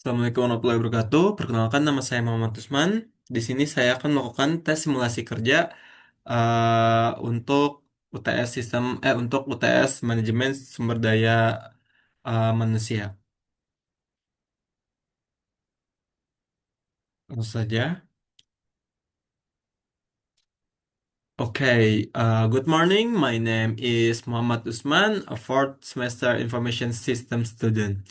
Assalamualaikum warahmatullahi wabarakatuh. Perkenalkan nama saya Muhammad Usman. Di sini saya akan melakukan tes simulasi kerja untuk untuk UTS Manajemen Sumber Daya Manusia. Langsung saja. Okay, good morning. My name is Muhammad Usman, a fourth semester information system student.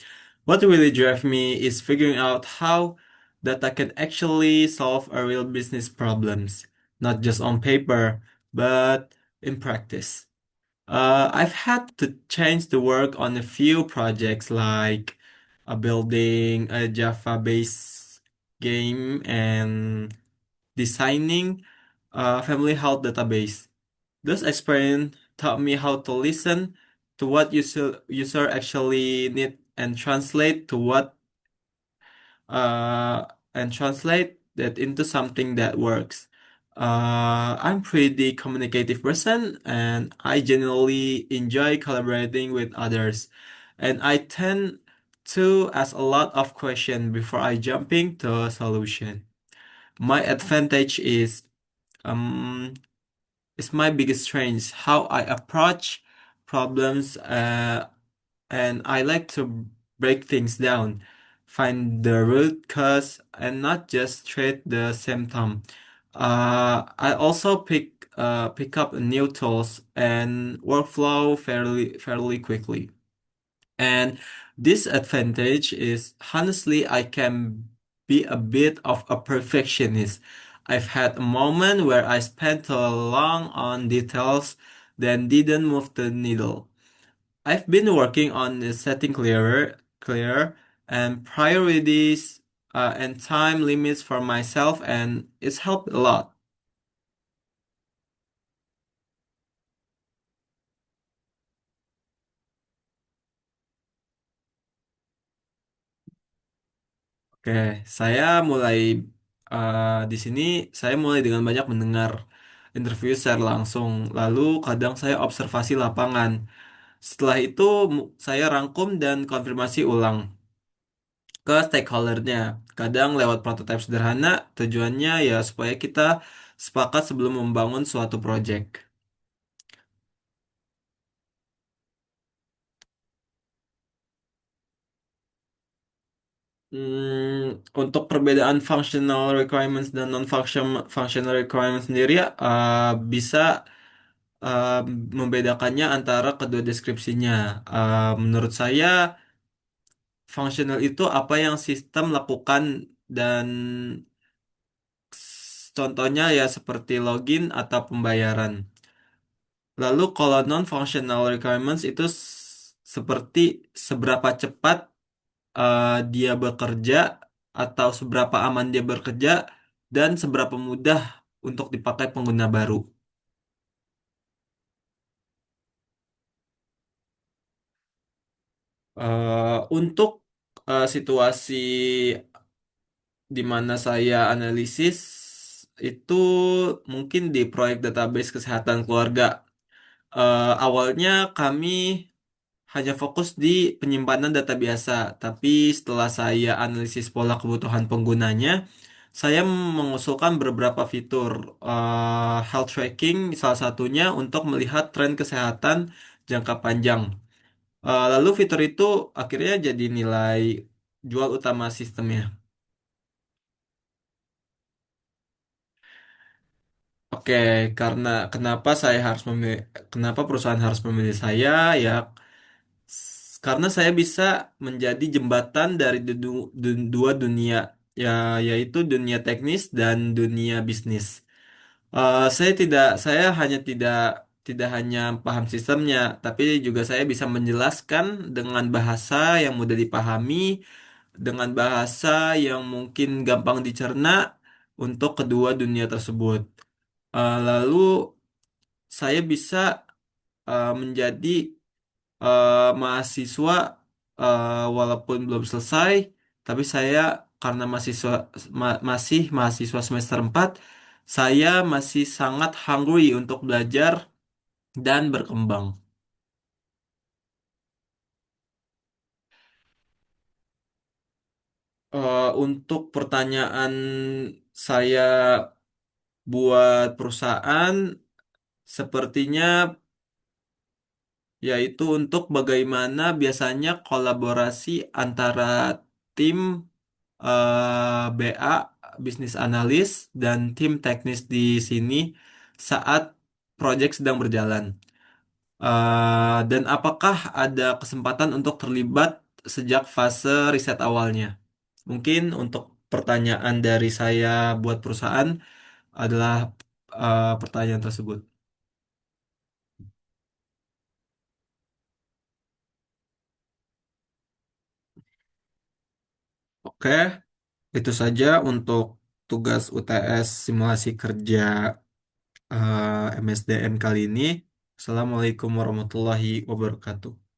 What really drives me is figuring out how data can actually solve a real business problems, not just on paper, but in practice. I've had to change the work on a few projects like building a Java-based game and designing a family health database. Those experience taught me how to listen to what user actually need and uh, translate that into something that works. I'm pretty communicative person and I genuinely enjoy collaborating with others. And I tend to ask a lot of questions before I jumping to a solution. My advantage um is my biggest strength, how I approach problems, and I like to break things down, find the root cause, and not just treat the symptom. I also pick up new tools and workflow fairly quickly. And this advantage is honestly, I can be a bit of a perfectionist. I've had a moment where I spent too long on details, then didn't move the needle. I've been working on setting clear and priorities and time limits for myself, and it's helped a lot. Oke, saya mulai di sini. Saya mulai dengan banyak mendengar interview secara langsung. Lalu kadang saya observasi lapangan. Setelah itu saya rangkum dan konfirmasi ulang ke stakeholdernya. Kadang lewat prototipe sederhana. Tujuannya ya supaya kita sepakat sebelum membangun suatu project. Untuk perbedaan functional requirements dan non-functional requirements sendiri bisa uh, membedakannya antara kedua deskripsinya. Menurut saya, functional itu apa yang sistem lakukan dan contohnya ya seperti login atau pembayaran. Lalu kalau non-functional requirements itu seperti seberapa cepat dia bekerja atau seberapa aman dia bekerja dan seberapa mudah untuk dipakai pengguna baru. Untuk situasi di mana saya analisis itu mungkin di proyek database kesehatan keluarga. Awalnya kami hanya fokus di penyimpanan data biasa, tapi setelah saya analisis pola kebutuhan penggunanya, saya mengusulkan beberapa fitur health tracking, salah satunya untuk melihat tren kesehatan jangka panjang. Lalu fitur itu akhirnya jadi nilai jual utama sistemnya. Oke, karena kenapa perusahaan harus memilih saya ya karena saya bisa menjadi jembatan dari dua dunia ya yaitu dunia teknis dan dunia bisnis. Saya hanya tidak hanya paham sistemnya, tapi juga saya bisa menjelaskan dengan bahasa yang mudah dipahami, dengan bahasa yang mungkin gampang dicerna untuk kedua dunia tersebut. Lalu saya bisa menjadi mahasiswa walaupun belum selesai, tapi saya karena masih mahasiswa semester 4, saya masih sangat hungry untuk belajar dan berkembang. Untuk pertanyaan saya buat perusahaan, sepertinya yaitu untuk bagaimana biasanya kolaborasi antara tim BA, bisnis analis, dan tim teknis di sini saat proyek sedang berjalan. Dan apakah ada kesempatan untuk terlibat sejak fase riset awalnya? Mungkin untuk pertanyaan dari saya buat perusahaan adalah pertanyaan tersebut. Oke, itu saja untuk tugas UTS simulasi kerja MSDN kali ini. Assalamualaikum warahmatullahi wabarakatuh.